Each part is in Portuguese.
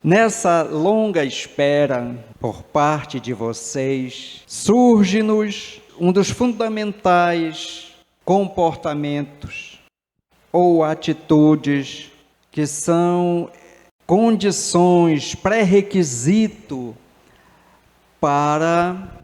Nessa longa espera por parte de vocês, surge-nos um dos fundamentais comportamentos ou atitudes que são condições, pré-requisito para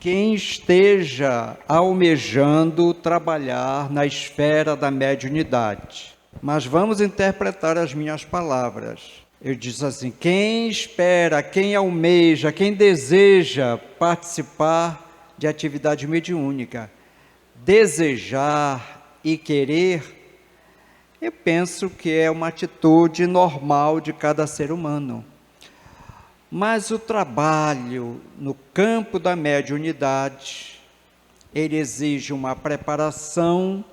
quem esteja almejando trabalhar na esfera da mediunidade. Mas vamos interpretar as minhas palavras. Eu disse assim: quem espera, quem almeja, quem deseja participar de atividade mediúnica, desejar e querer, eu penso que é uma atitude normal de cada ser humano. Mas o trabalho no campo da mediunidade, ele exige uma preparação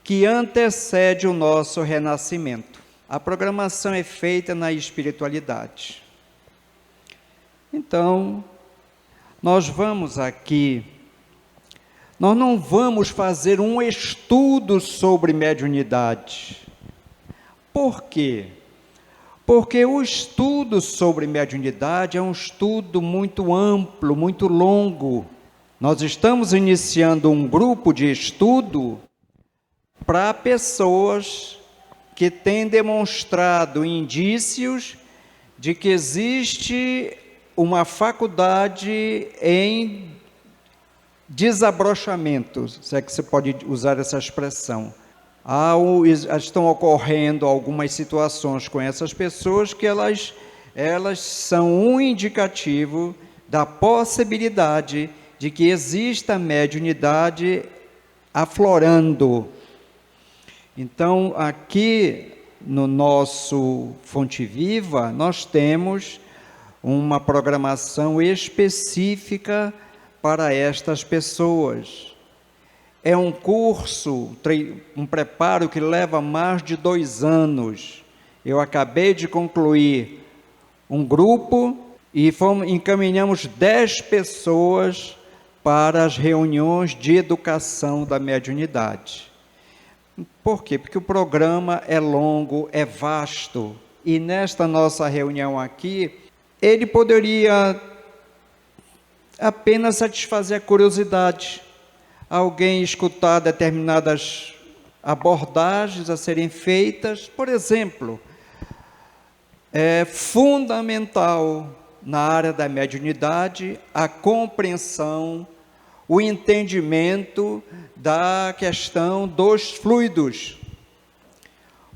que antecede o nosso renascimento. A programação é feita na espiritualidade. Então, nós não vamos fazer um estudo sobre mediunidade. Por quê? Porque o estudo sobre mediunidade é um estudo muito amplo, muito longo. Nós estamos iniciando um grupo de estudo para pessoas que têm demonstrado indícios de que existe uma faculdade em desabrochamento, se é que você pode usar essa expressão. Estão ocorrendo algumas situações com essas pessoas que elas são um indicativo da possibilidade de que exista mediunidade aflorando. Então, aqui no nosso Fonte Viva, nós temos uma programação específica para estas pessoas. É um curso, um preparo que leva mais de 2 anos. Eu acabei de concluir um grupo e encaminhamos 10 pessoas para as reuniões de educação da mediunidade. Por quê? Porque o programa é longo, é vasto, e nesta nossa reunião aqui, ele poderia apenas satisfazer a curiosidade, alguém escutar determinadas abordagens a serem feitas. Por exemplo, é fundamental na área da mediunidade a compreensão, o entendimento da questão dos fluidos.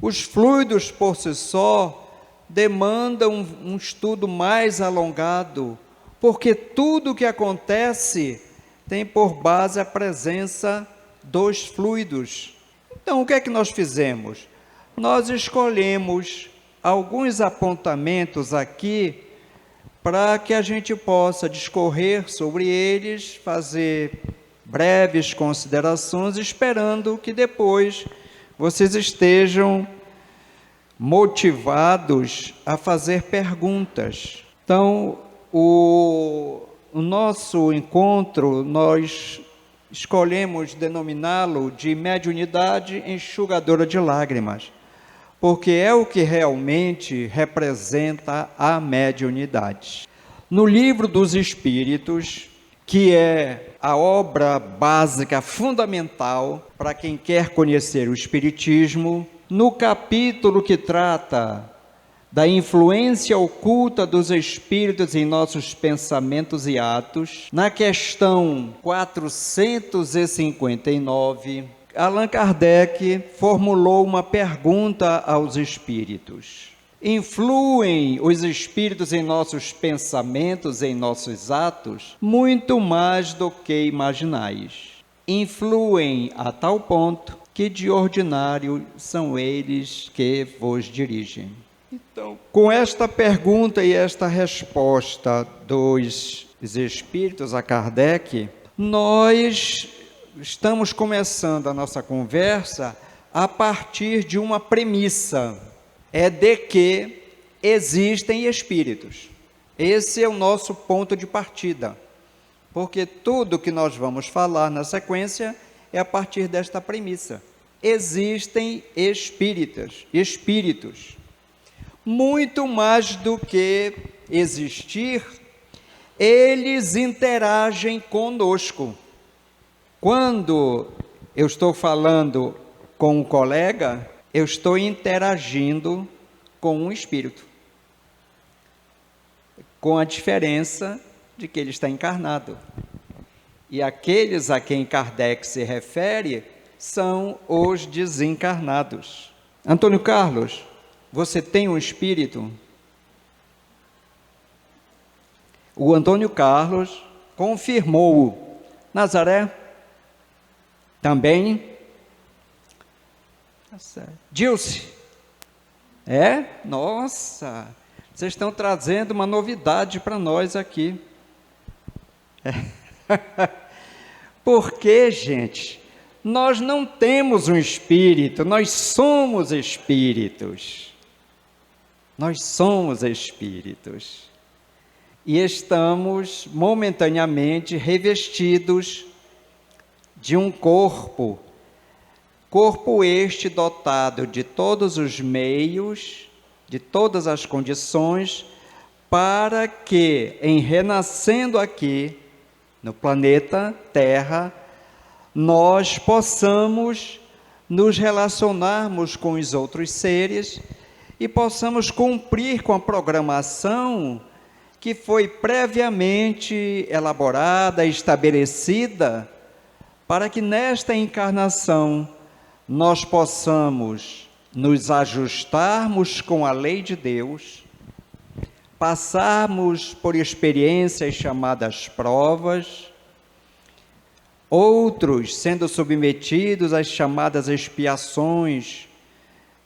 Os fluidos, por si só, demandam um estudo mais alongado, porque tudo o que acontece tem por base a presença dos fluidos. Então, o que é que nós fizemos? Nós escolhemos alguns apontamentos aqui para que a gente possa discorrer sobre eles, fazer breves considerações, esperando que depois vocês estejam motivados a fazer perguntas. Então, o nosso encontro, nós escolhemos denominá-lo de mediunidade enxugadora de lágrimas, porque é o que realmente representa a mediunidade. No Livro dos Espíritos, que é a obra básica, fundamental, para quem quer conhecer o Espiritismo, no capítulo que trata da influência oculta dos espíritos em nossos pensamentos e atos, na questão 459, Allan Kardec formulou uma pergunta aos espíritos: influem os espíritos em nossos pensamentos, em nossos atos? Muito mais do que imaginais. Influem a tal ponto que de ordinário são eles que vos dirigem. Então, com esta pergunta e esta resposta dos espíritos a Kardec, nós estamos começando a nossa conversa a partir de uma premissa, é de que existem espíritos. Esse é o nosso ponto de partida, porque tudo que nós vamos falar na sequência é a partir desta premissa. Existem espíritos. muito mais do que existir, eles interagem conosco. Quando eu estou falando com um colega, eu estou interagindo com um espírito, com a diferença de que ele está encarnado. E aqueles a quem Kardec se refere são os desencarnados. Antônio Carlos, você tem um espírito? O Antônio Carlos confirmou. Nazaré? Também? Dilce? É? Nossa! Vocês estão trazendo uma novidade para nós aqui. Porque, gente, nós não temos um espírito, nós somos espíritos. Nós somos espíritos. E estamos momentaneamente revestidos de um corpo este dotado de todos os meios, de todas as condições, para que, em renascendo aqui, no planeta Terra, nós possamos nos relacionarmos com os outros seres e possamos cumprir com a programação que foi previamente elaborada, estabelecida, para que nesta encarnação nós possamos nos ajustarmos com a lei de Deus, passarmos por experiências chamadas provas, outros sendo submetidos às chamadas expiações,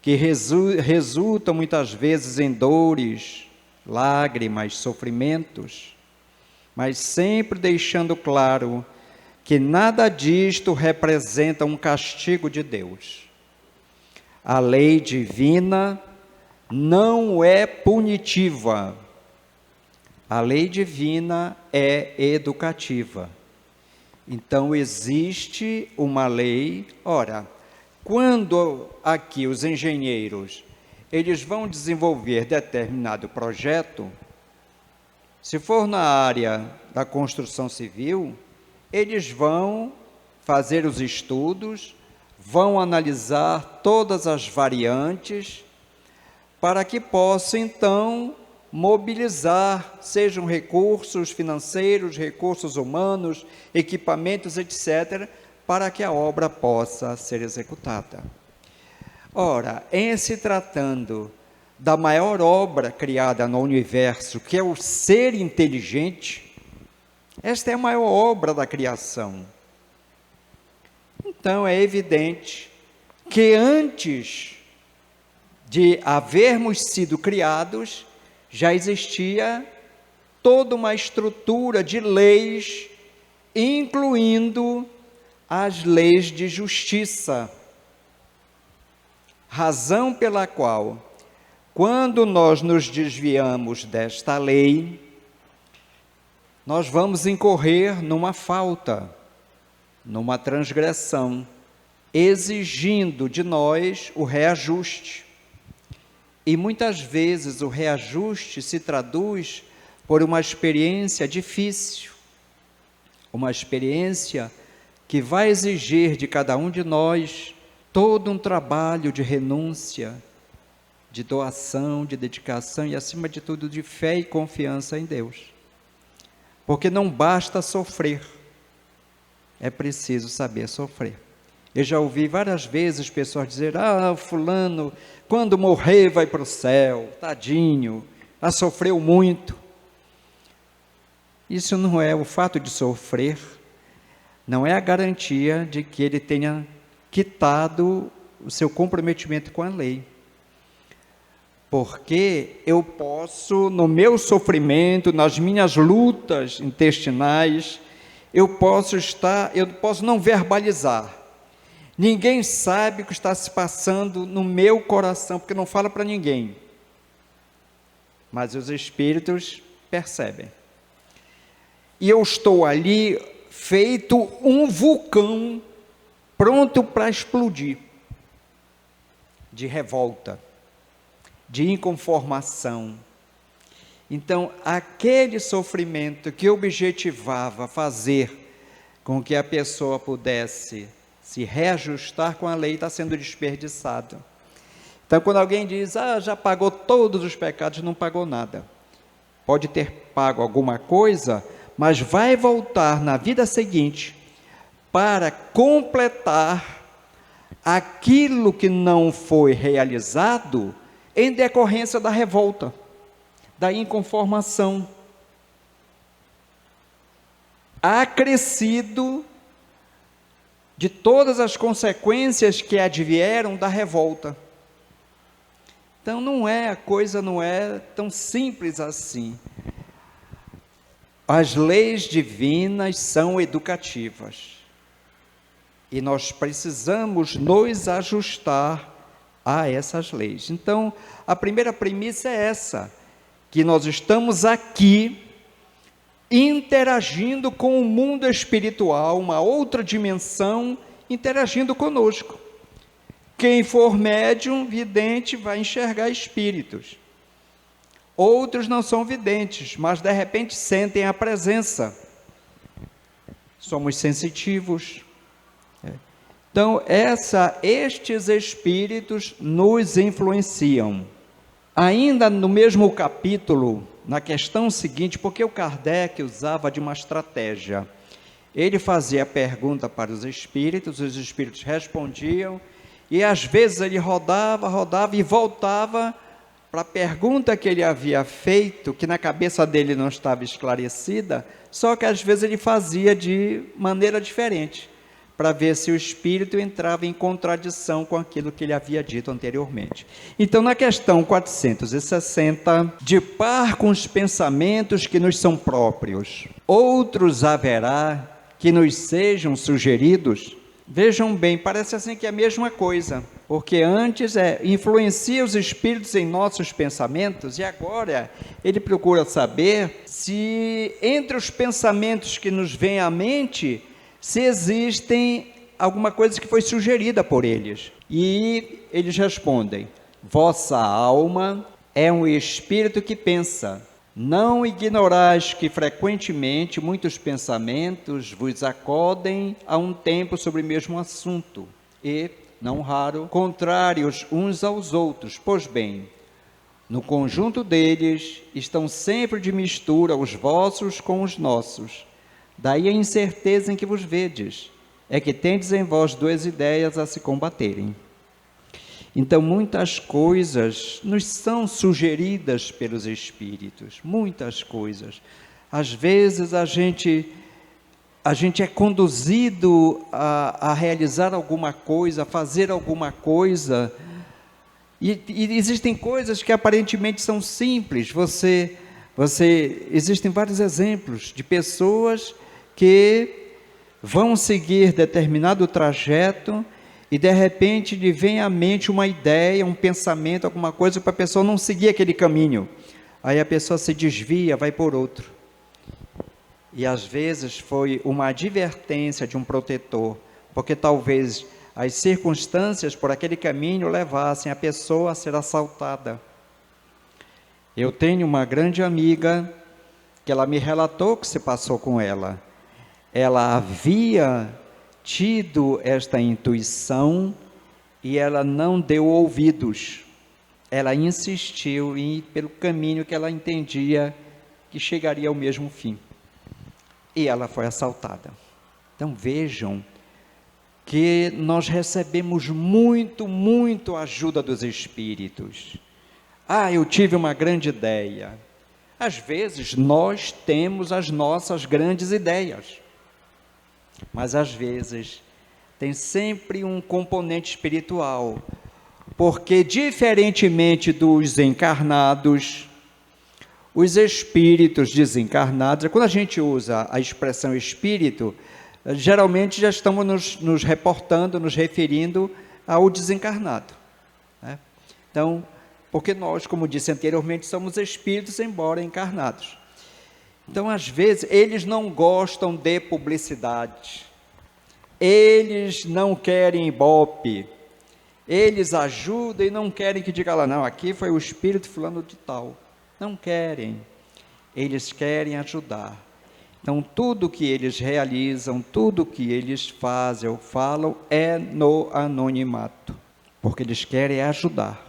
que resultam muitas vezes em dores, lágrimas, sofrimentos, mas sempre deixando claro que nada disto representa um castigo de Deus. A lei divina não é punitiva. A lei divina é educativa. Então, existe uma lei. Ora, quando aqui os engenheiros, eles vão desenvolver determinado projeto, se for na área da construção civil, eles vão fazer os estudos, vão analisar todas as variantes, para que possa, então, mobilizar, sejam recursos financeiros, recursos humanos, equipamentos, etc., para que a obra possa ser executada. Ora, em se tratando da maior obra criada no universo, que é o ser inteligente, esta é a maior obra da criação. Então, é evidente que antes de havermos sido criados, já existia toda uma estrutura de leis, incluindo as leis de justiça. Razão pela qual, quando nós nos desviamos desta lei, nós vamos incorrer numa falta, numa transgressão, exigindo de nós o reajuste. E muitas vezes o reajuste se traduz por uma experiência difícil, uma experiência que vai exigir de cada um de nós todo um trabalho de renúncia, de doação, de dedicação e, acima de tudo, de fé e confiança em Deus. Porque não basta sofrer, é preciso saber sofrer. Eu já ouvi várias vezes pessoas dizer: fulano, quando morrer vai para o céu, tadinho, sofreu muito. Isso não é, o fato de sofrer, não é a garantia de que ele tenha quitado o seu comprometimento com a lei. Porque eu posso, no meu sofrimento, nas minhas lutas intestinais, eu posso não verbalizar. Ninguém sabe o que está se passando no meu coração, porque não fala para ninguém. Mas os espíritos percebem. E eu estou ali feito um vulcão, pronto para explodir, de revolta, de inconformação. Então, aquele sofrimento que objetivava fazer com que a pessoa pudesse se reajustar com a lei está sendo desperdiçado. Então, quando alguém diz, já pagou todos os pecados, não pagou nada. Pode ter pago alguma coisa, mas vai voltar na vida seguinte para completar aquilo que não foi realizado em decorrência da revolta, da inconformação, acrescido de todas as consequências que advieram da revolta. Então a coisa não é tão simples assim. As leis divinas são educativas e nós precisamos nos ajustar a essas leis. Então, a primeira premissa é essa, que nós estamos aqui interagindo com o mundo espiritual, uma outra dimensão interagindo conosco. Quem for médium, vidente, vai enxergar espíritos. Outros não são videntes, mas de repente sentem a presença. Somos sensitivos. Então, estes espíritos nos influenciam. Ainda no mesmo capítulo, na questão seguinte, porque o Kardec usava de uma estratégia. Ele fazia a pergunta para os espíritos respondiam, e às vezes ele rodava e voltava para a pergunta que ele havia feito, que na cabeça dele não estava esclarecida, só que às vezes ele fazia de maneira diferente, para ver se o espírito entrava em contradição com aquilo que ele havia dito anteriormente. Então, na questão 460, de par com os pensamentos que nos são próprios, outros haverá que nos sejam sugeridos. Vejam bem, parece assim que é a mesma coisa, porque antes influencia os espíritos em nossos pensamentos, e agora ele procura saber se entre os pensamentos que nos vêm à mente, se existem alguma coisa que foi sugerida por eles. E eles respondem: vossa alma é um espírito que pensa. Não ignorais que frequentemente muitos pensamentos vos acodem a um tempo sobre o mesmo assunto, e, não raro, contrários uns aos outros. Pois bem, no conjunto deles estão sempre de mistura os vossos com os nossos. Daí a incerteza em que vos vedes, é que tendes em vós duas ideias a se combaterem. Então, muitas coisas nos são sugeridas pelos espíritos, muitas coisas. Às vezes a gente é conduzido a realizar alguma coisa, a fazer alguma coisa, e existem coisas que aparentemente são simples. Existem vários exemplos de pessoas que vão seguir determinado trajeto e de repente lhe vem à mente uma ideia, um pensamento, alguma coisa para a pessoa não seguir aquele caminho. Aí a pessoa se desvia, vai por outro. E às vezes foi uma advertência de um protetor, porque talvez as circunstâncias por aquele caminho levassem a pessoa a ser assaltada. Eu tenho uma grande amiga que ela me relatou o que se passou com ela. Ela havia tido esta intuição e ela não deu ouvidos. Ela insistiu em ir pelo caminho que ela entendia que chegaria ao mesmo fim. E ela foi assaltada. Então vejam que nós recebemos muito ajuda dos espíritos. Eu tive uma grande ideia. Às vezes nós temos as nossas grandes ideias, mas às vezes tem sempre um componente espiritual, porque diferentemente dos encarnados, os espíritos desencarnados, quando a gente usa a expressão espírito, geralmente já estamos nos reportando, nos referindo ao desencarnado, né? Então, porque nós, como disse anteriormente, somos espíritos, embora encarnados. Então, às vezes, eles não gostam de publicidade, eles não querem ibope, Eles ajudam e não querem que diga lá, não, aqui foi o espírito fulano de tal. Não querem. Eles querem ajudar. Então, tudo que eles realizam, tudo que eles fazem ou falam é no anonimato, porque eles querem ajudar.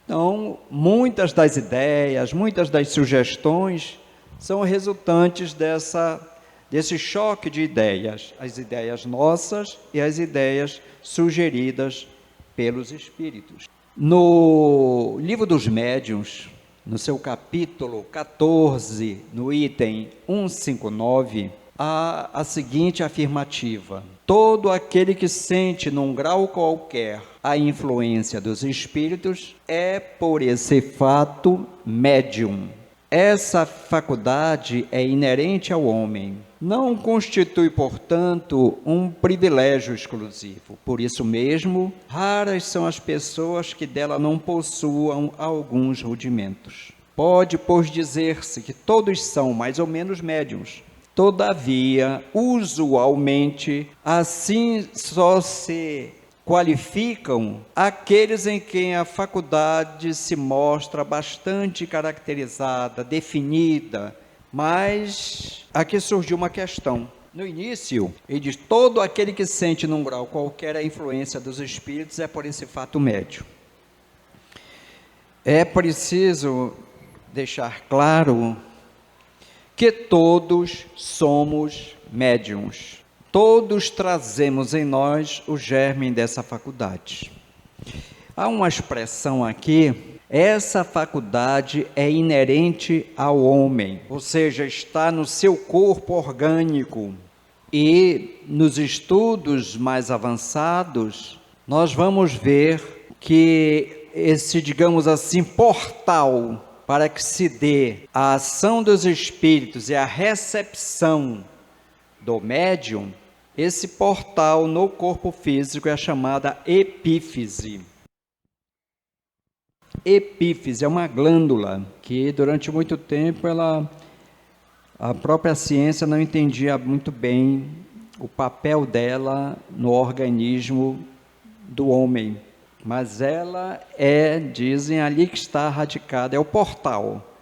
Então, muitas das ideias, muitas das sugestões são resultantes desse choque de ideias, as ideias nossas e as ideias sugeridas pelos espíritos. No Livro dos Médiuns, no seu capítulo 14, no item 159, há a seguinte afirmativa: todo aquele que sente num grau qualquer a influência dos espíritos é, por esse fato, médium. Essa faculdade é inerente ao homem, não constitui, portanto, um privilégio exclusivo. Por isso mesmo, raras são as pessoas que dela não possuam alguns rudimentos. Pode, pois, dizer-se que todos são mais ou menos médiuns. Todavia, usualmente, assim só se qualificam aqueles em quem a faculdade se mostra bastante caracterizada, definida. Mas aqui surgiu uma questão. No início, ele diz: todo aquele que sente num grau qualquer a influência dos espíritos é por esse fato médio. É preciso deixar claro que todos somos médiuns. Todos trazemos em nós o germe dessa faculdade. Há uma expressão aqui: essa faculdade é inerente ao homem, ou seja, está no seu corpo orgânico. E nos estudos mais avançados, nós vamos ver que esse, digamos assim, portal para que se dê a ação dos espíritos e a recepção do médium, esse portal no corpo físico é a chamada epífise. Epífise é uma glândula que durante muito tempo a própria ciência não entendia muito bem o papel dela no organismo do homem. Mas ela dizem, ali que está radicada, é o portal.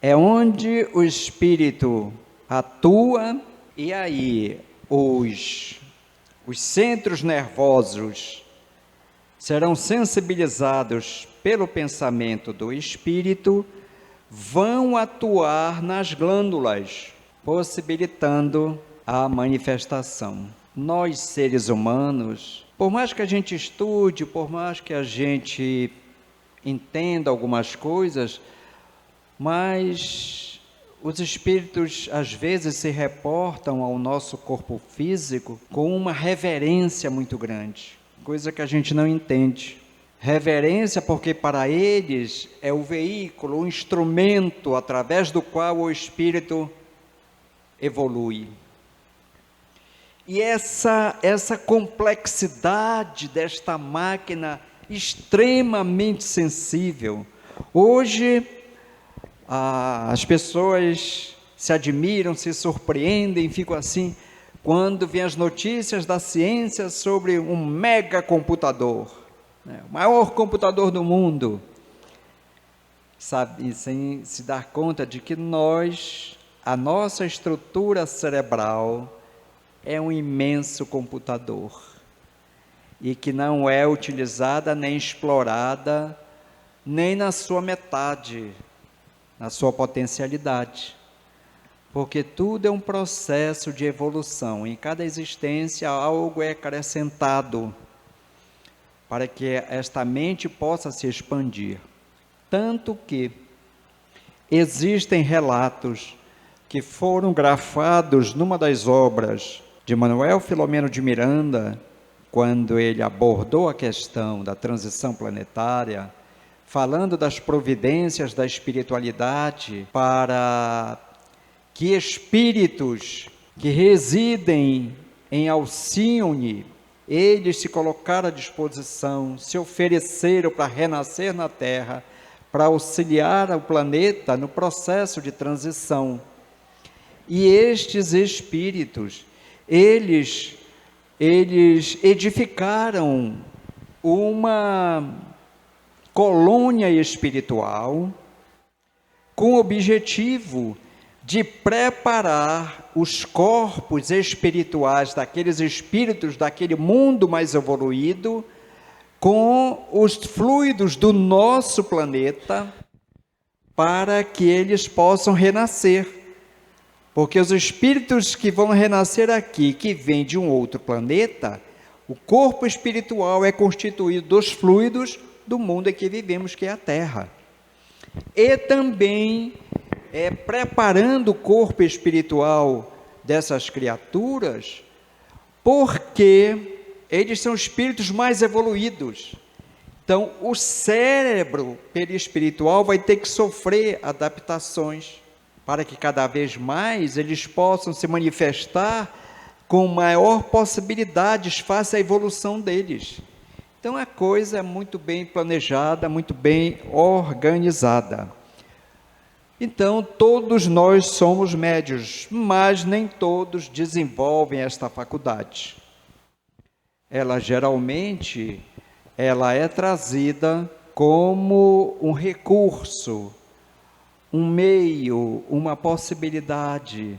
É onde o espírito atua. E aí, os centros nervosos serão sensibilizados pelo pensamento do espírito, vão atuar nas glândulas, possibilitando a manifestação. Nós, seres humanos, por mais que a gente estude, por mais que a gente entenda algumas coisas, mas os espíritos às vezes se reportam ao nosso corpo físico com uma reverência muito grande, coisa que a gente não entende. Reverência porque para eles é o veículo, o instrumento através do qual o espírito evolui. E essa complexidade desta máquina extremamente sensível, hoje as pessoas se admiram, se surpreendem, ficam assim, quando vêm as notícias da ciência sobre um megacomputador, o maior computador do mundo, sabe, sem se dar conta de que a nossa estrutura cerebral é um imenso computador e que não é utilizada nem explorada nem na sua metade, na sua potencialidade, porque tudo é um processo de evolução. Em cada existência algo é acrescentado para que esta mente possa se expandir, tanto que existem relatos que foram grafados numa das obras de Manuel Filomeno de Miranda, quando ele abordou a questão da transição planetária, falando das providências da espiritualidade para que espíritos que residem em Alcione, eles se colocaram à disposição, se ofereceram para renascer na Terra, para auxiliar o planeta no processo de transição. E estes espíritos, eles eles edificaram uma colônia espiritual com o objetivo de preparar os corpos espirituais daqueles espíritos daquele mundo mais evoluído com os fluidos do nosso planeta, para que eles possam renascer. Porque os espíritos que vão renascer aqui, que vêm de um outro planeta, o corpo espiritual é constituído dos fluidos do mundo em que vivemos, que é a Terra. E também preparando o corpo espiritual dessas criaturas, porque eles são espíritos mais evoluídos. Então, o cérebro perispiritual vai ter que sofrer adaptações para que cada vez mais eles possam se manifestar com maior possibilidades face à evolução deles. Então, a coisa é muito bem planejada, muito bem organizada. Então, todos nós somos médiuns, mas nem todos desenvolvem esta faculdade. Ela geralmente é trazida como um recurso, um meio, uma possibilidade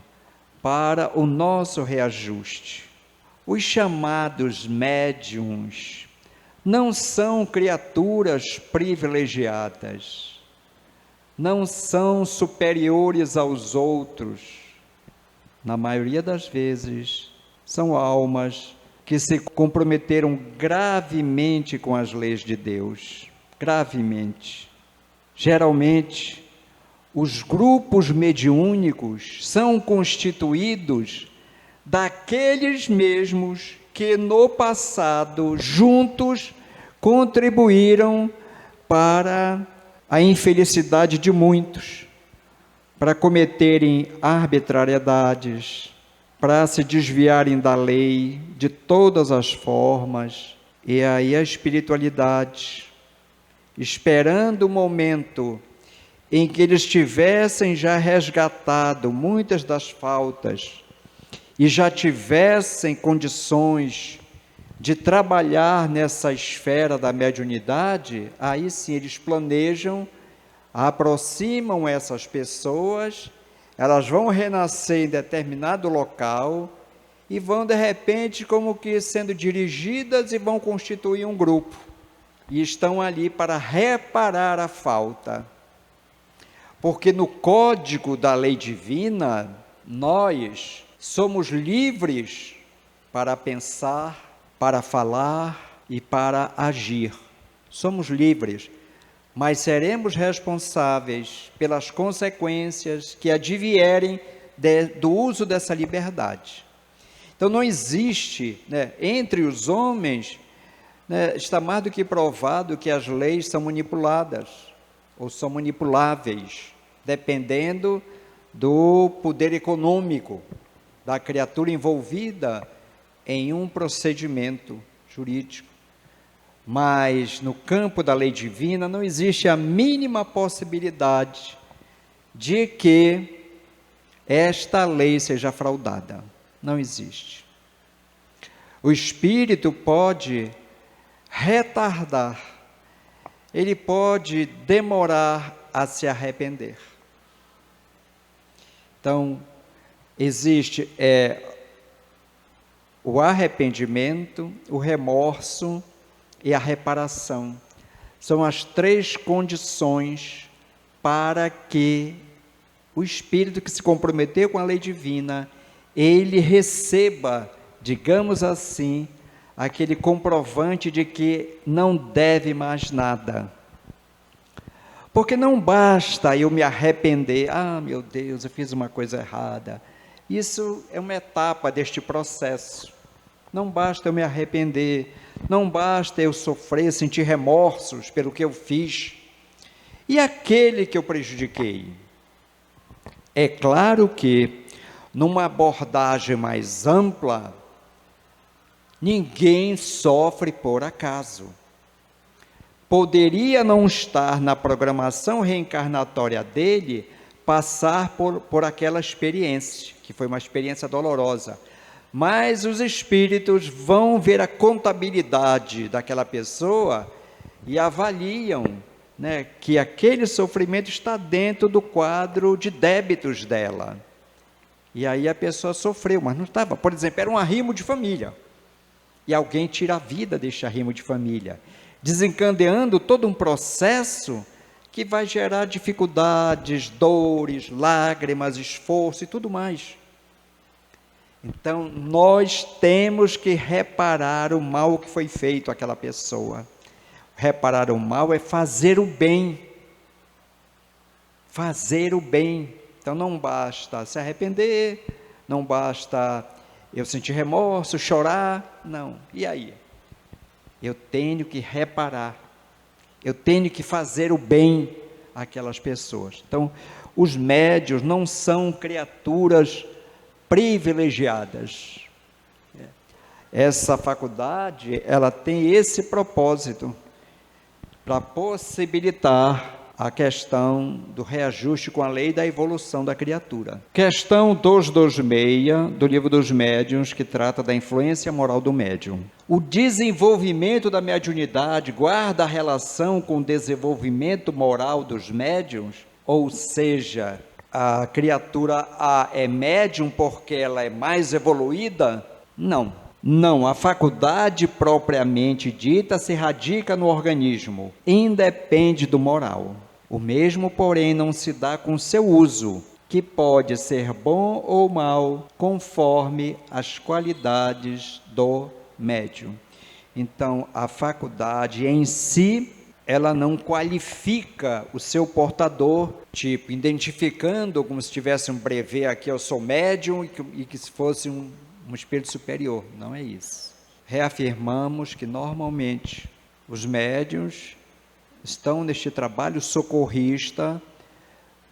para o nosso reajuste. Os chamados médiuns não são criaturas privilegiadas, não são superiores aos outros. Na maioria das vezes, são almas que se comprometeram gravemente com as leis de Deus, gravemente. Geralmente, os grupos mediúnicos são constituídos daqueles mesmos que no passado, juntos, contribuíram para a infelicidade de muitos, para cometerem arbitrariedades, para se desviarem da lei de todas as formas. E aí a espiritualidade, esperando o momento em que eles tivessem já resgatado muitas das faltas e já tivessem condições de trabalhar nessa esfera da mediunidade, aí sim eles planejam, aproximam essas pessoas, elas vão renascer em determinado local e vão de repente como que sendo dirigidas e vão constituir um grupo e estão ali para reparar a falta. Porque no código da lei divina, nós somos livres para pensar, para falar e para agir. Somos livres, mas seremos responsáveis pelas consequências que advierem do uso dessa liberdade. Então não existe, entre os homens, está mais do que provado que as leis são manipuladas, ou são manipuláveis, dependendo do poder econômico da criatura envolvida em um procedimento jurídico. Mas no campo da lei divina não existe a mínima possibilidade de que esta lei seja fraudada. Não existe. O espírito pode retardar, ele pode demorar a se arrepender. Então, existe o arrependimento, o remorso e a reparação. São as três condições para que o espírito que se comprometeu com a lei divina, ele receba, digamos assim, aquele comprovante de que não deve mais nada. Porque não basta eu me arrepender, meu Deus, eu fiz uma coisa errada. Isso é uma etapa deste processo. Não basta eu me arrepender, não basta eu sofrer, sentir remorsos pelo que eu fiz. E aquele que eu prejudiquei? É claro que, numa abordagem mais ampla, ninguém sofre por acaso. Poderia não estar na programação reencarnatória dele passar por aquela experiência, que foi uma experiência dolorosa, Mas os espíritos vão ver a contabilidade daquela pessoa e avaliam, né, que aquele sofrimento está dentro do quadro de débitos dela. E aí a pessoa sofreu, mas não estava. Por exemplo, era um arrimo de família. E alguém tira a vida deste arrimo de família, desencadeando todo um processo que vai gerar dificuldades, dores, lágrimas, esforço e tudo mais. Então, nós temos que reparar o mal que foi feito àquela pessoa. Reparar o mal é fazer o bem. Fazer o bem. Então, não basta se arrepender, não basta eu sentir remorso, chorar, não. E aí? Eu tenho que reparar. Eu tenho que fazer o bem àquelas pessoas. Então, os médiuns não são criaturas privilegiadas. Essa faculdade, ela tem esse propósito, para possibilitar a questão do reajuste com a lei da evolução da criatura. Questão 226 do Livro dos Médiuns, que trata da influência moral do médium. O desenvolvimento da mediunidade guarda relação com o desenvolvimento moral dos médiuns? Ou seja, a criatura é médium porque ela é mais evoluída? Não. Não, a faculdade propriamente dita se radica no organismo, independe do moral. O mesmo, porém, não se dá com seu uso, que pode ser bom ou mal, conforme as qualidades do médium. Então, a faculdade em si, ela não qualifica o seu portador, tipo, identificando como se tivesse um brevet aqui, eu sou médium, e que se fosse um espírito superior. Não é isso. Reafirmamos que normalmente os médiuns estão neste trabalho socorrista,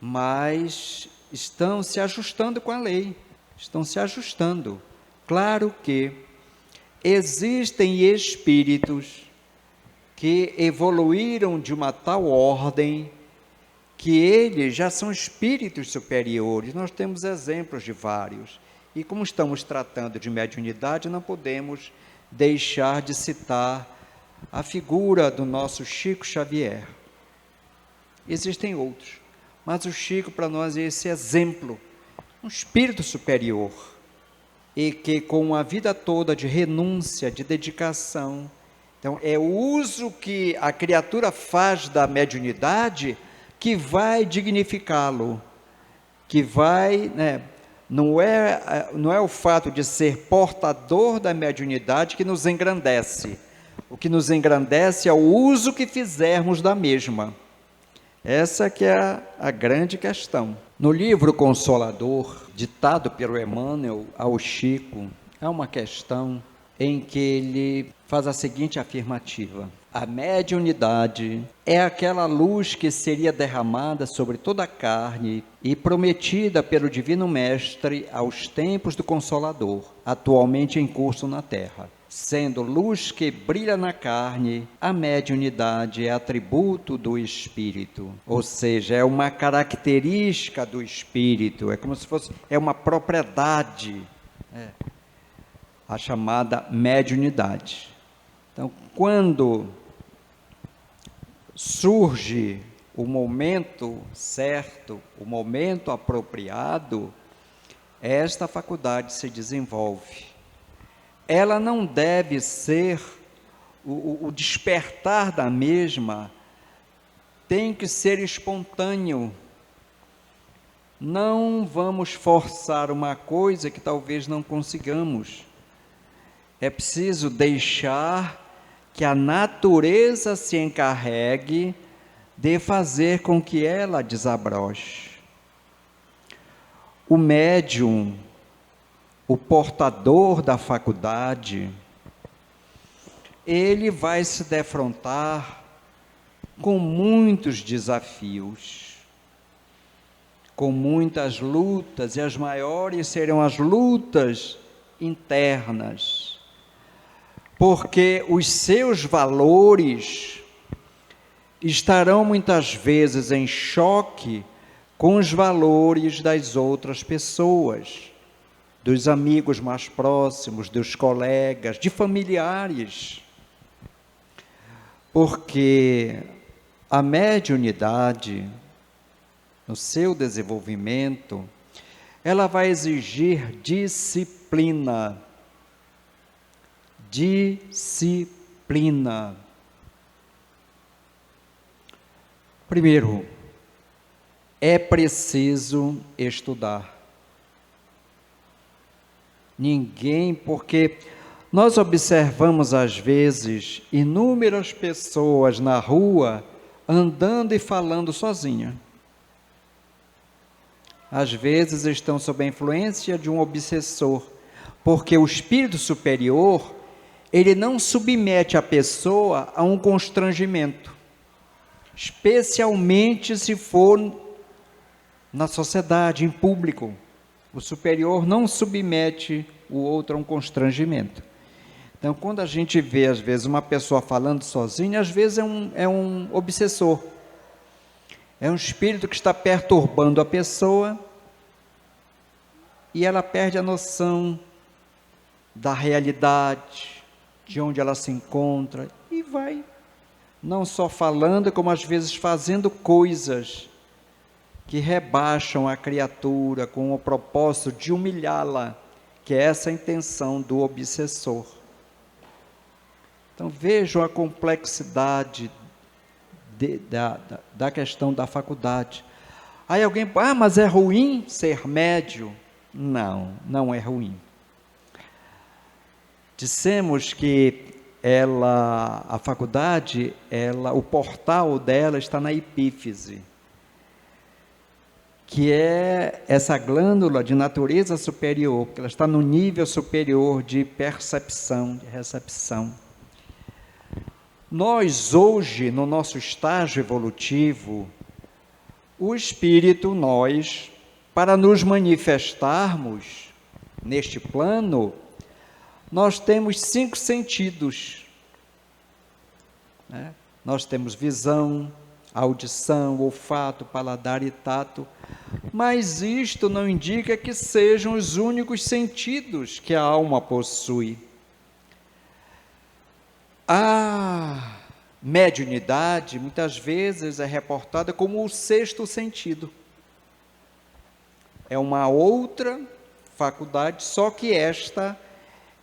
mas estão se ajustando com a lei, estão se ajustando. Claro que existem espíritos que evoluíram de uma tal ordem que eles já são espíritos superiores. Nós temos exemplos de vários. E como estamos tratando de mediunidade, não podemos deixar de citar a figura do nosso Chico Xavier. Existem outros, mas o Chico para nós é esse exemplo, um espírito superior, e que com a vida toda de renúncia, de dedicação, então é o uso que a criatura faz da mediunidade que vai dignificá-lo, que vai, não é o fato de ser portador da mediunidade que nos engrandece. O que nos engrandece é o uso que fizermos da mesma. Essa que é a grande questão. No livro Consolador, ditado pelo Emmanuel ao Chico, há uma questão em que ele faz a seguinte afirmativa: a mediunidade é aquela luz que seria derramada sobre toda a carne e prometida pelo Divino Mestre aos tempos do Consolador, atualmente em curso na Terra. Sendo luz que brilha na carne, a mediunidade é atributo do Espírito, ou seja, é uma característica do Espírito, é como se fosse, é uma propriedade, a chamada mediunidade. Então, quando surge o momento certo, o momento apropriado, esta faculdade se desenvolve. Ela não deve ser, o despertar da mesma tem que ser espontâneo. Não vamos forçar uma coisa que talvez não consigamos. É preciso deixar que a natureza se encarregue de fazer com que ela desabroche. O médium, o portador da faculdade, ele vai se defrontar com muitos desafios, com muitas lutas, e as maiores serão as lutas internas, porque os seus valores estarão muitas vezes em choque com os valores das outras pessoas. dos amigos mais próximos, dos colegas, de familiares. Porque a mediunidade, no seu desenvolvimento, ela vai exigir disciplina. Disciplina. Primeiro, é preciso estudar. Ninguém, porque nós observamos às vezes inúmeras pessoas na rua andando e falando sozinha. Às vezes estão sob a influência de um obsessor, porque o espírito superior, ele não submete a pessoa a um constrangimento, especialmente se for na sociedade, em público. O superior não submete o outro a um constrangimento. Então, quando a gente vê, às vezes, uma pessoa falando sozinha, às vezes é um obsessor. É um espírito que está perturbando a pessoa e ela perde a noção da realidade, de onde ela se encontra, e vai não só falando, como às vezes fazendo coisas que rebaixam a criatura com o propósito de humilhá-la, que é essa a intenção do obsessor. Então vejam a complexidade da questão da faculdade. Aí alguém, mas é ruim ser médium? Não, não é ruim. Dissemos que a faculdade, o portal dela está na epífise, que é essa glândula de natureza superior, porque ela está no nível superior de percepção, de recepção. Nós hoje, no nosso estágio evolutivo, o espírito, nós, para nos manifestarmos neste plano, nós temos 5 sentidos, né? Nós temos visão, audição, olfato, paladar e tato, mas isto não indica que sejam os únicos sentidos que a alma possui. A mediunidade, muitas vezes, é reportada como o 6º sentido. É uma outra faculdade, só que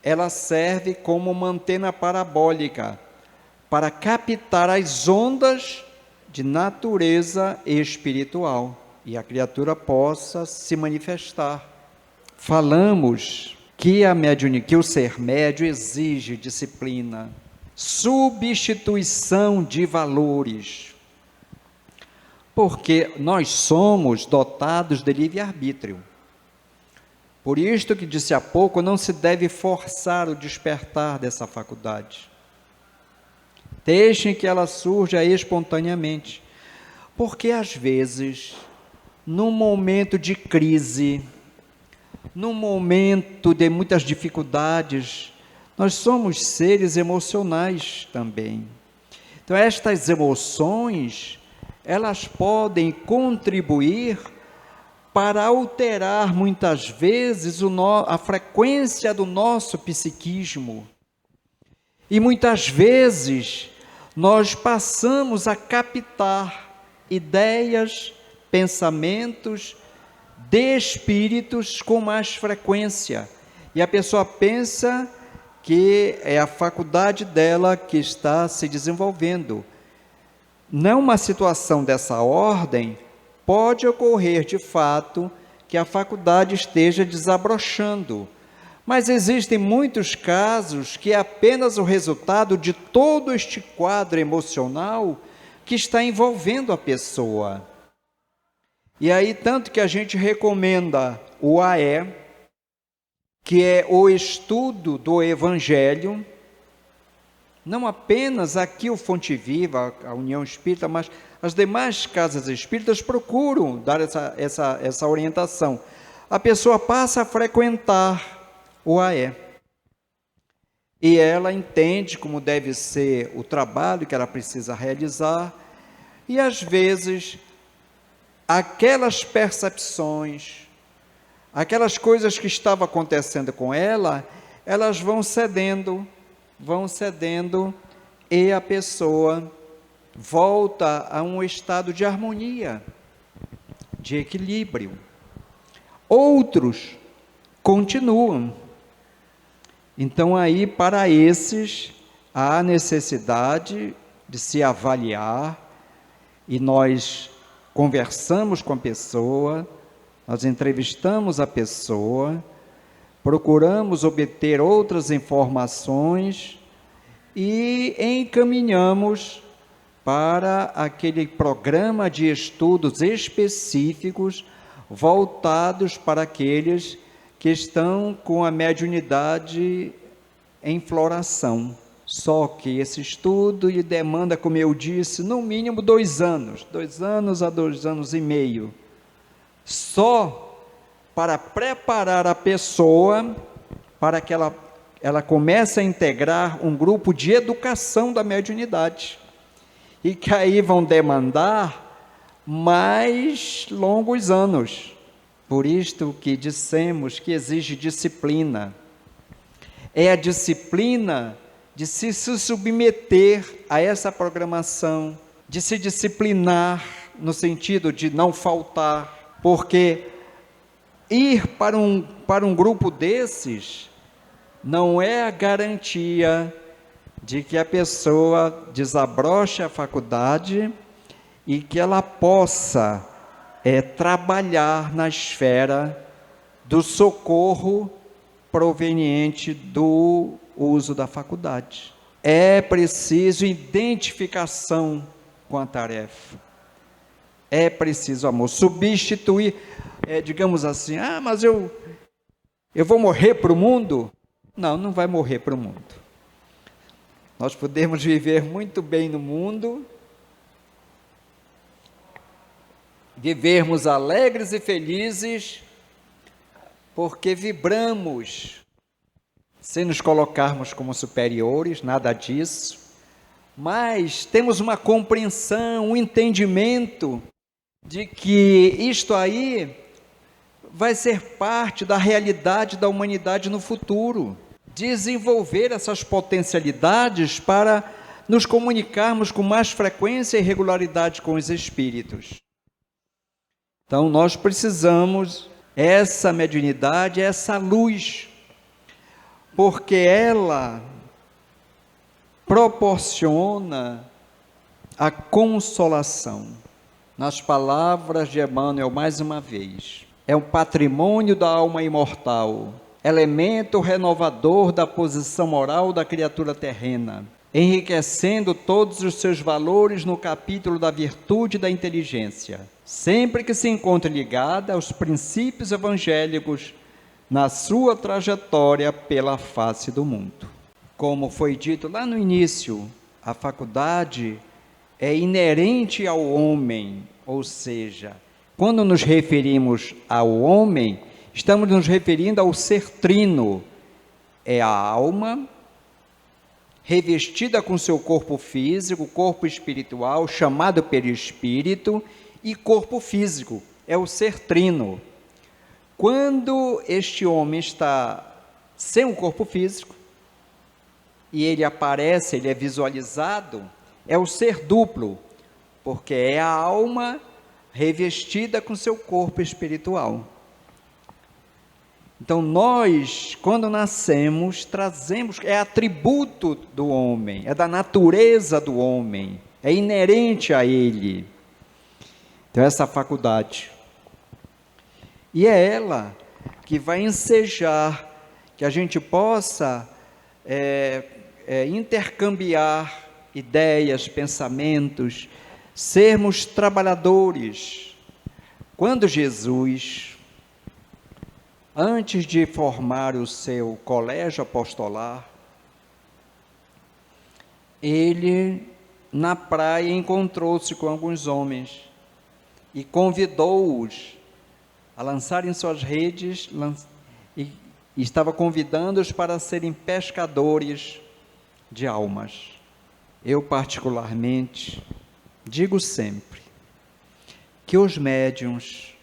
ela serve como uma antena parabólica para captar as ondas de natureza espiritual e a criatura possa se manifestar. Falamos que que o ser médio exige disciplina, substituição de valores, porque nós somos dotados de livre-arbítrio. Por isto que disse há pouco, não se deve forçar o despertar dessa faculdade. Deixem que ela surja espontaneamente, porque às vezes, num momento de crise, num momento de muitas dificuldades, nós somos seres emocionais também. Então, estas emoções, elas podem contribuir para alterar muitas vezes a frequência do nosso psiquismo. E muitas vezes nós passamos a captar ideias, pensamentos de espíritos com mais frequência. E a pessoa pensa que é a faculdade dela que está se desenvolvendo. Não uma situação dessa ordem, pode ocorrer de fato que a faculdade esteja desabrochando, mas existem muitos casos que é apenas o resultado de todo este quadro emocional que está envolvendo a pessoa. E aí, tanto que a gente recomenda o AE, que é o estudo do Evangelho, não apenas aqui o Fonte Viva, a União Espírita, mas as demais casas espíritas procuram dar essa orientação. A pessoa passa a frequentar o AE, e ela entende como deve ser o trabalho que ela precisa realizar, e às vezes aquelas percepções, aquelas coisas que estavam acontecendo com ela, elas vão cedendo, e a pessoa volta a um estado de harmonia, de equilíbrio. Outros continuam. Então aí, para esses, há necessidade de se avaliar, e nós conversamos com a pessoa, nós entrevistamos a pessoa, procuramos obter outras informações e encaminhamos para aquele programa de estudos específicos voltados para aqueles que estão com a mediunidade em floração. Só que esse estudo lhe demanda, como eu disse, no mínimo 2 anos, 2 anos a 2 anos e meio, só para preparar a pessoa para que ela comece a integrar um grupo de educação da mediunidade, e que aí vão demandar mais longos anos. Por isto que dissemos que exige disciplina. É a disciplina de se submeter a essa programação, de se disciplinar no sentido de não faltar, porque ir para um grupo desses não é a garantia de que a pessoa desabroche a faculdade e que ela possa trabalhar na esfera do socorro proveniente do uso da faculdade. É preciso identificação com a tarefa. É preciso amor. Substituir, digamos assim, mas eu vou morrer para o mundo? Não, não vai morrer para o mundo. Nós podemos viver muito bem no mundo, vivermos alegres e felizes, porque vibramos, sem nos colocarmos como superiores, nada disso, mas temos uma compreensão, um entendimento de que isto aí vai ser parte da realidade da humanidade no futuro. Desenvolver essas potencialidades para nos comunicarmos com mais frequência e regularidade com os espíritos. Então, nós precisamos essa mediunidade, essa luz, porque ela proporciona a consolação. Nas palavras de Emmanuel, mais uma vez, é um patrimônio da alma imortal, elemento renovador da posição moral da criatura terrena, enriquecendo todos os seus valores no capítulo da virtude e da inteligência, sempre que se encontre ligada aos princípios evangélicos na sua trajetória pela face do mundo. Como foi dito lá no início, a faculdade é inerente ao homem, ou seja, quando nos referimos ao homem, estamos nos referindo ao ser trino. É a alma revestida com seu corpo físico, corpo espiritual, chamado perispírito, e corpo físico, é o ser trino. Quando este homem está sem um corpo físico, e ele aparece, ele é visualizado, é o ser duplo, porque é a alma revestida com seu corpo espiritual. Então nós, quando nascemos, trazemos, é atributo do homem, é da natureza do homem, é inerente a ele. Então essa faculdade. E é ela que vai ensejar que a gente possa intercambiar ideias, pensamentos, sermos trabalhadores. Quando Jesus, antes de formar o seu colégio apostolar, ele, na praia, encontrou-se com alguns homens e convidou-os a lançarem suas redes e estava convidando-os para serem pescadores de almas. Eu, particularmente, digo sempre que os médiuns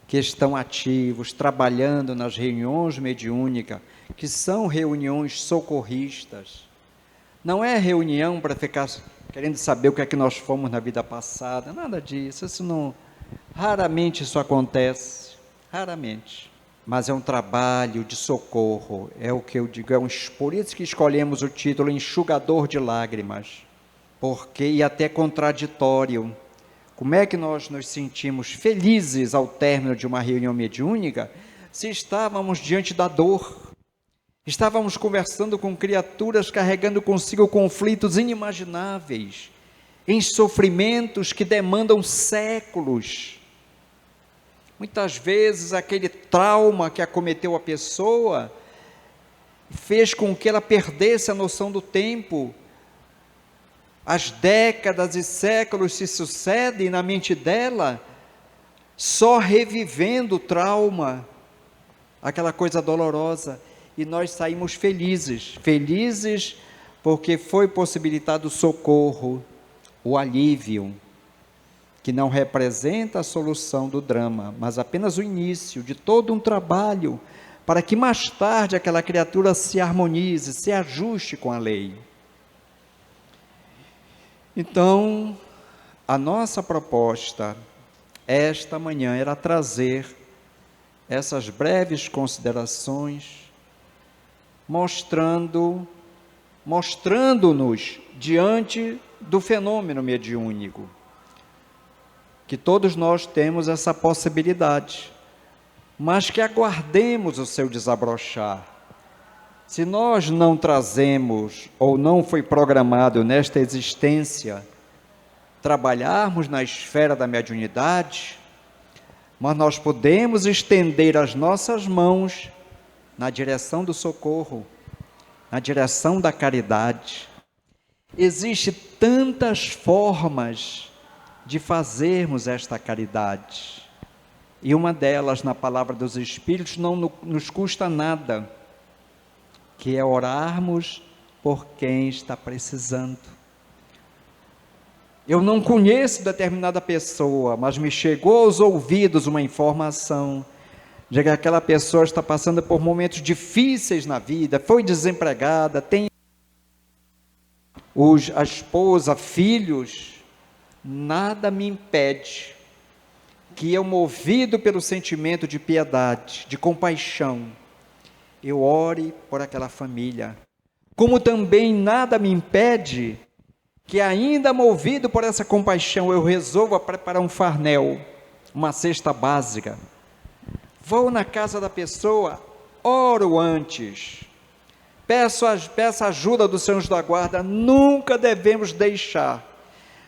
que estão ativos, trabalhando nas reuniões mediúnicas, que são reuniões socorristas. Não é reunião para ficar querendo saber o que é que nós fomos na vida passada, nada disso, raramente isso acontece, raramente. Mas é um trabalho de socorro, é o que eu digo, por isso que escolhemos o título Enxugador de Lágrimas, porque, e até contraditório, como é que nós nos sentimos felizes ao término de uma reunião mediúnica, se estávamos diante da dor, estávamos conversando com criaturas carregando consigo conflitos inimagináveis, em sofrimentos que demandam séculos. Muitas vezes aquele trauma que acometeu a pessoa fez com que ela perdesse a noção do tempo. As décadas e séculos se sucedem na mente dela, só revivendo o trauma, aquela coisa dolorosa, e nós saímos felizes porque foi possibilitado o socorro, o alívio, que não representa a solução do drama, mas apenas o início de todo um trabalho, para que mais tarde aquela criatura se harmonize, se ajuste com a lei. Então, a nossa proposta esta manhã era trazer essas breves considerações, mostrando-nos diante do fenômeno mediúnico, que todos nós temos essa possibilidade, mas que aguardemos o seu desabrochar. Se nós não trazemos, ou não foi programado nesta existência, trabalharmos na esfera da mediunidade, mas nós podemos estender as nossas mãos na direção do socorro, na direção da caridade. Existem tantas formas de fazermos esta caridade, e uma delas, na palavra dos Espíritos, não nos custa nada, que é orarmos por quem está precisando. Eu não conheço determinada pessoa, mas me chegou aos ouvidos uma informação de que aquela pessoa está passando por momentos difíceis na vida, foi desempregada, tem a esposa, filhos. Nada me impede que eu, movido pelo sentimento de piedade, de compaixão, eu ore por aquela família. Como também nada me impede que, ainda movido por essa compaixão, eu resolva preparar um farnel, uma cesta básica. Vou na casa da pessoa, oro antes, peço ajuda dos anjos da guarda. Nunca devemos deixar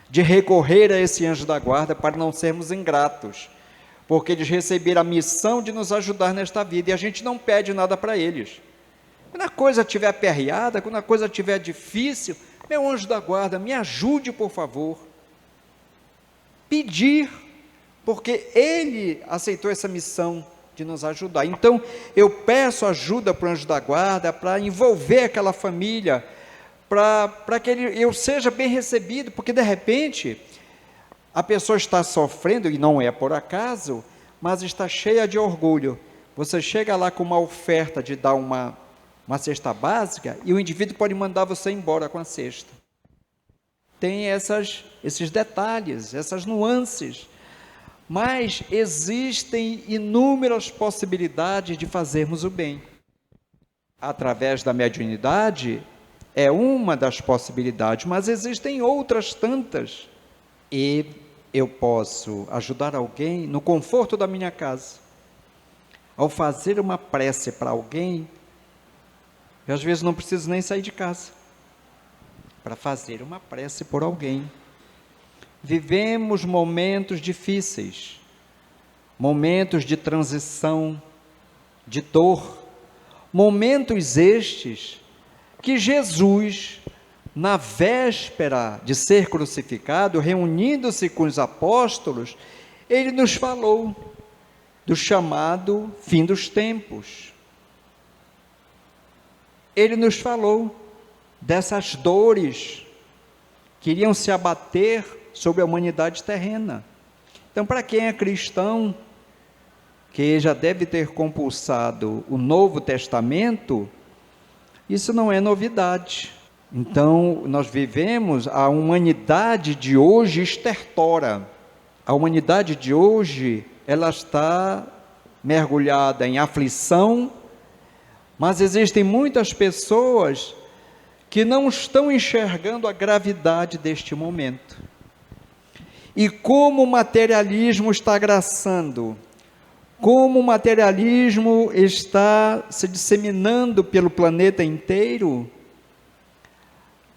de recorrer a esse anjo da guarda para não sermos ingratos, porque eles receberam a missão de nos ajudar nesta vida, e a gente não pede nada para eles. Quando a coisa estiver aperreada, quando a coisa estiver difícil, meu anjo da guarda, me ajude, por favor. Pedir, porque ele aceitou essa missão de nos ajudar. Então, eu peço ajuda para o anjo da guarda, para envolver aquela família, para que eu seja bem recebido, porque de repente a pessoa está sofrendo, e não é por acaso, mas está cheia de orgulho. Você chega lá com uma oferta de dar uma cesta básica, e o indivíduo pode mandar você embora com a cesta. Tem esses detalhes, essas nuances, mas existem inúmeras possibilidades de fazermos o bem. Através da mediunidade, é uma das possibilidades, mas existem outras tantas. E eu posso ajudar alguém no conforto da minha casa. Ao fazer uma prece para alguém, eu às vezes não preciso nem sair de casa para fazer uma prece por alguém. Vivemos momentos difíceis, momentos de transição, de dor, momentos estes que Jesus, na véspera de ser crucificado, reunindo-se com os apóstolos, ele nos falou do chamado fim dos tempos. Ele nos falou dessas dores que iriam se abater sobre a humanidade terrena. Então, para quem é cristão, que já deve ter compulsado o Novo Testamento, isso não é novidade. Então, nós vivemos, a humanidade de hoje estertora. A humanidade de hoje, ela está mergulhada em aflição, mas existem muitas pessoas que não estão enxergando a gravidade deste momento. E como o materialismo está agraçando, como o materialismo está se disseminando pelo planeta inteiro,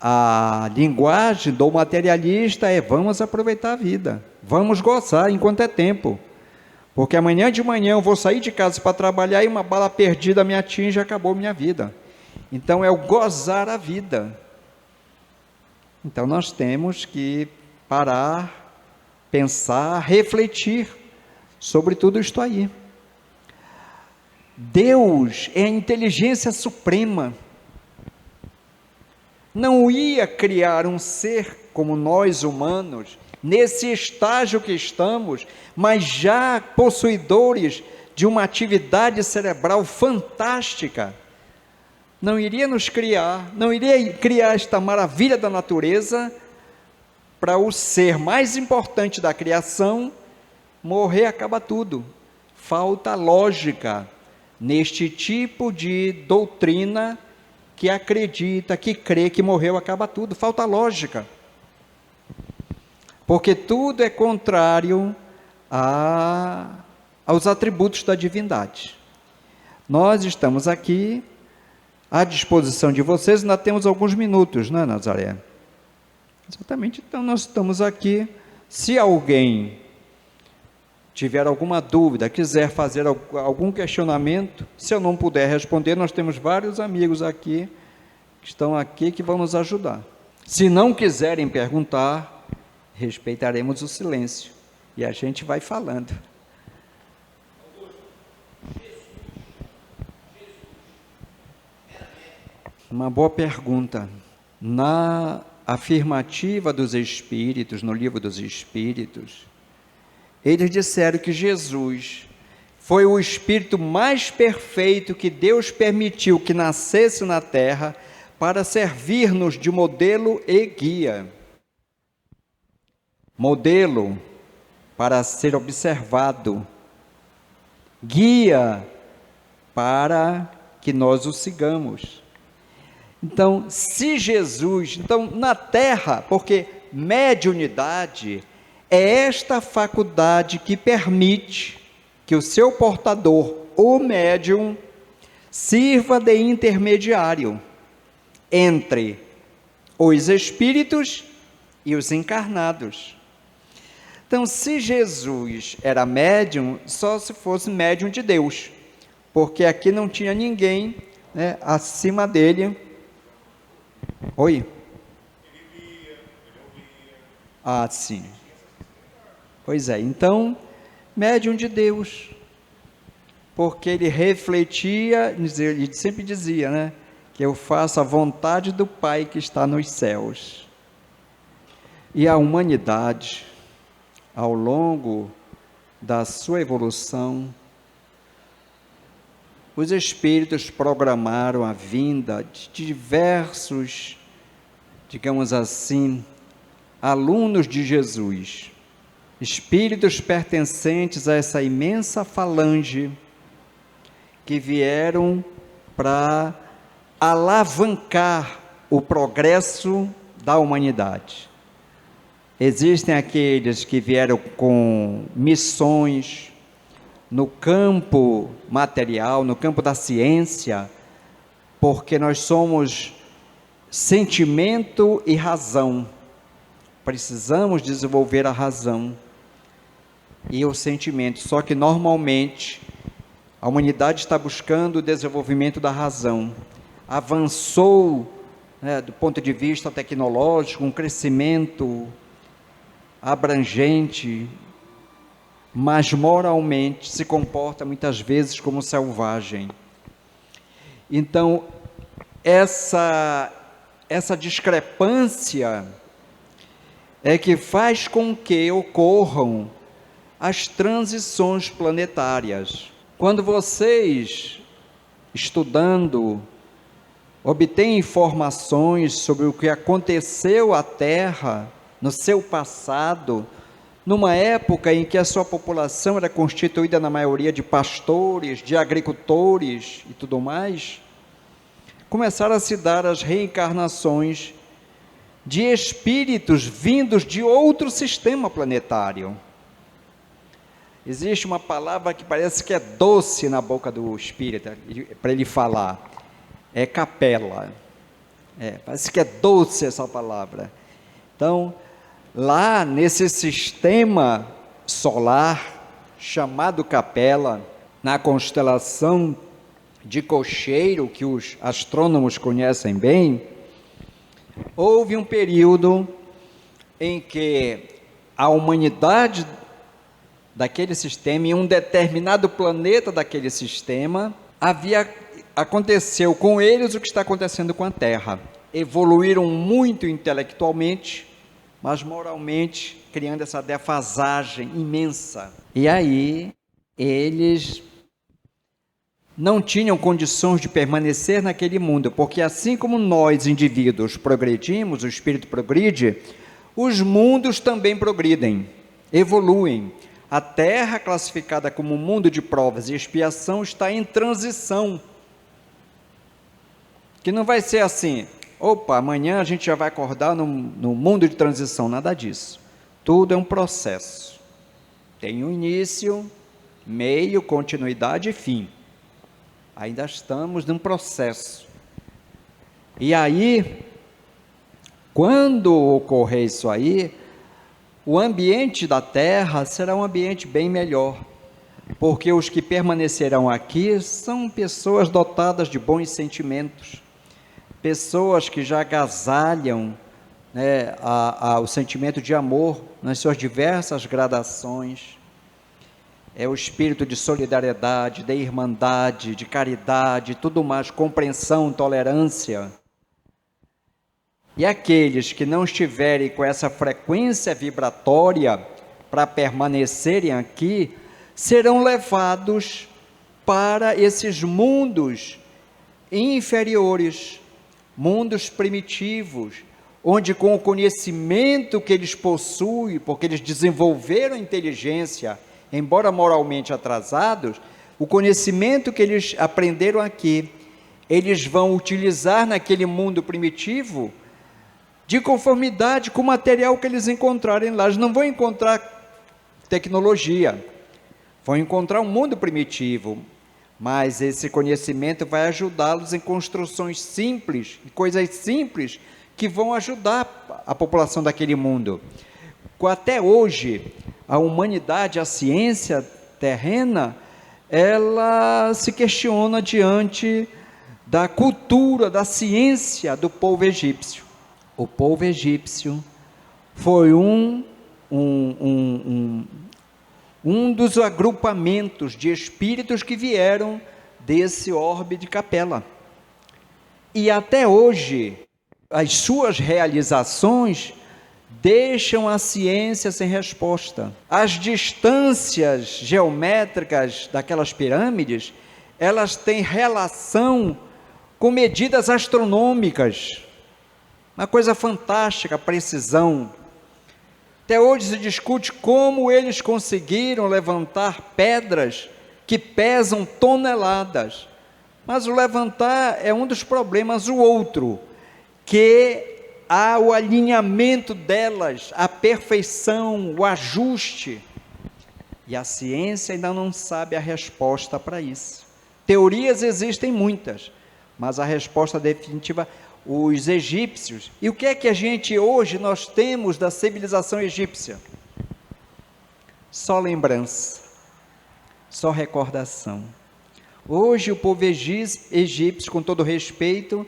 a linguagem do materialista é: vamos aproveitar a vida, vamos gozar enquanto é tempo, porque amanhã de manhã eu vou sair de casa para trabalhar e uma bala perdida me atinge e acabou minha vida. Então é o gozar a vida. Então nós temos que parar, pensar, refletir sobre tudo isto aí. Deus é a inteligência suprema. Não ia criar um ser como nós humanos, nesse estágio que estamos, mas já possuidores de uma atividade cerebral fantástica. Não iria nos criar, não iria criar esta maravilha da natureza para o ser mais importante da criação morrer, acaba tudo. Falta lógica neste tipo de doutrina que acredita, que crê que morreu, acaba tudo. Falta lógica. Porque tudo é contrário aos atributos da divindade. Nós estamos aqui à disposição de vocês, ainda temos alguns minutos, não é, Nazaré? Exatamente, então nós estamos aqui. Se alguém tiver alguma dúvida, quiser fazer algum questionamento, se eu não puder responder, nós temos vários amigos aqui, que estão aqui, que vão nos ajudar. Se não quiserem perguntar, respeitaremos o silêncio, e a gente vai falando. Uma boa pergunta. Na afirmativa dos Espíritos, no Livro dos Espíritos, eles disseram que Jesus foi o Espírito mais perfeito que Deus permitiu que nascesse na Terra para servir-nos de modelo e guia. Modelo para ser observado, guia para que nós o sigamos. Então, se Jesus, na Terra, porque mediunidade é esta faculdade que permite que o seu portador, o médium, sirva de intermediário entre os espíritos e os encarnados. Então, se Jesus era médium, só se fosse médium de Deus, porque aqui não tinha ninguém, né, acima dele. Oi? Ele via, ele ouvia. Ah, sim. Pois é, então, médium de Deus, porque ele refletia, ele sempre dizia, né, que eu faço a vontade do Pai que está nos céus. E a humanidade, ao longo da sua evolução, os espíritos programaram a vinda de diversos, digamos assim, alunos de Jesus, espíritos pertencentes a essa imensa falange que vieram para alavancar o progresso da humanidade. Existem aqueles que vieram com missões no campo material, no campo da ciência, porque nós somos sentimento e razão. Precisamos desenvolver a razão e o sentimento, só que normalmente a humanidade está buscando o desenvolvimento da razão. Avançou, né, do ponto de vista tecnológico, um crescimento abrangente, mas moralmente se comporta muitas vezes como selvagem. Então, essa discrepância é que faz com que ocorram as transições planetárias. Quando vocês, estudando, obtêm informações sobre o que aconteceu à Terra no seu passado, numa época em que a sua população era constituída na maioria de pastores, de agricultores e tudo mais, começaram a se dar as reencarnações de espíritos vindos de outro sistema planetário. Existe uma palavra que parece que é doce na boca do espírita, para ele falar, é capela. Parece que é doce essa palavra. Então, lá nesse sistema solar, chamado capela, na constelação de Cocheiro, que os astrônomos conhecem bem, houve um período em que a humanidade daquele sistema, em um determinado planeta daquele sistema, aconteceu com eles o que está acontecendo com a Terra. Evoluíram muito intelectualmente, mas moralmente, criando essa defasagem imensa. E aí, eles não tinham condições de permanecer naquele mundo, porque assim como nós, indivíduos, progredimos, o espírito progride, os mundos também progridem, evoluem. A Terra, classificada como mundo de provas e expiação, está em transição. Que não vai ser assim, opa, amanhã a gente já vai acordar no mundo de transição, nada disso. Tudo é um processo. Tem um início, meio, continuidade e fim. Ainda estamos num processo. E aí, quando ocorrer isso aí, o ambiente da Terra será um ambiente bem melhor, porque os que permanecerão aqui são pessoas dotadas de bons sentimentos, pessoas que já agasalham, né, o sentimento de amor nas suas diversas gradações. É o espírito de solidariedade, de irmandade, de caridade, tudo mais, compreensão, tolerância. E aqueles que não estiverem com essa frequência vibratória para permanecerem aqui, serão levados para esses mundos inferiores, mundos primitivos, onde com o conhecimento que eles possuem, porque eles desenvolveram inteligência, embora moralmente atrasados, o conhecimento que eles aprenderam aqui, eles vão utilizar naquele mundo primitivo, de conformidade com o material que eles encontrarem lá. Eles não vão encontrar tecnologia, vão encontrar um mundo primitivo, mas esse conhecimento vai ajudá-los em construções simples, coisas simples, que vão ajudar a população daquele mundo. Até hoje, a humanidade, a ciência terrena, ela se questiona diante da cultura, da ciência do povo egípcio. O povo egípcio foi um dos agrupamentos de espíritos que vieram desse orbe de Capela. E até hoje, as suas realizações deixam a ciência sem resposta. As distâncias geométricas daquelas pirâmides, elas têm relação com medidas astronômicas. Uma coisa fantástica, precisão. Até hoje se discute como eles conseguiram levantar pedras que pesam toneladas. Mas o levantar é um dos problemas. O outro, que há o alinhamento delas, a perfeição, o ajuste. E a ciência ainda não sabe a resposta para isso. Teorias existem muitas, mas a resposta definitiva, os egípcios. E o que é que a gente hoje nós temos da civilização egípcia? Só lembrança, só recordação. Hoje o povo egípcio, com todo respeito,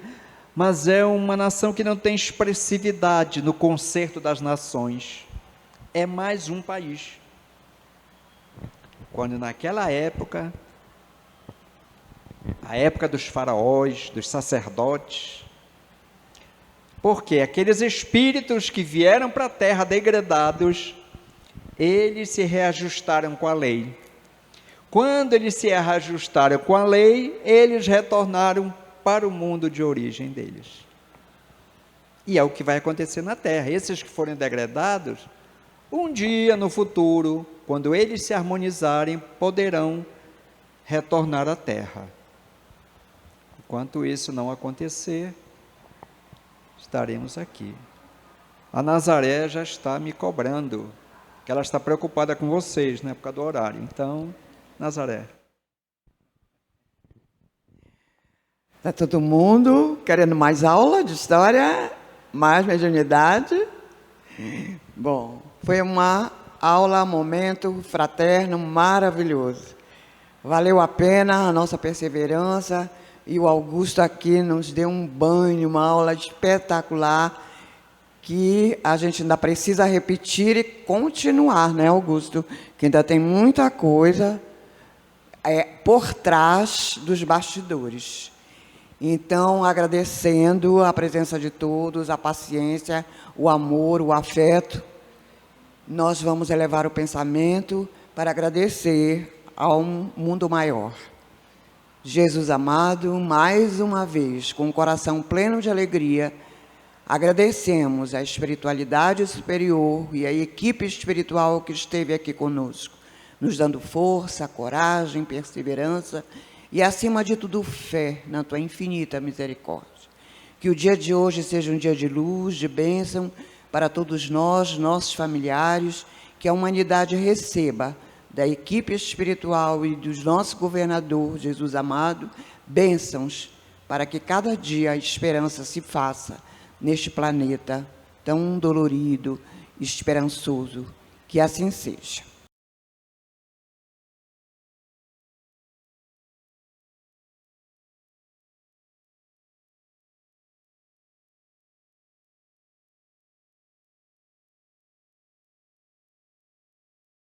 mas é uma nação que não tem expressividade no concerto das nações. É mais um país. Quando naquela época, a época dos faraós, dos sacerdotes, porque aqueles espíritos que vieram para a terra degradados, eles se reajustaram com a lei. Quando eles se reajustaram com a lei, eles retornaram para o mundo de origem deles. E é o que vai acontecer na Terra. Esses que forem degradados, um dia no futuro, quando eles se harmonizarem, poderão retornar à Terra. Enquanto isso não acontecer, estaremos aqui. A Nazaré já está me cobrando, que ela está preocupada com vocês, né, por causa do horário. Então, Nazaré. Está todo mundo querendo mais aula de história, mais mediunidade? Bom, foi uma aula, momento fraterno maravilhoso. Valeu a pena a nossa perseverança, e o Augusto aqui nos deu um banho, uma aula espetacular, que a gente ainda precisa repetir e continuar, né, Augusto? Que ainda tem muita coisa por trás dos bastidores. Então, agradecendo a presença de todos, a paciência, o amor, o afeto, nós vamos elevar o pensamento para agradecer a um mundo maior. Jesus amado, mais uma vez, com o coração pleno de alegria, agradecemos a espiritualidade superior e a equipe espiritual que esteve aqui conosco, nos dando força, coragem, perseverança e, acima de tudo, fé na tua infinita misericórdia. Que o dia de hoje seja um dia de luz, de bênção para todos nós, nossos familiares, que a humanidade receba da equipe espiritual e do nosso governador, Jesus amado, bênçãos para que cada dia a esperança se faça neste planeta tão dolorido, esperançoso. Que assim seja.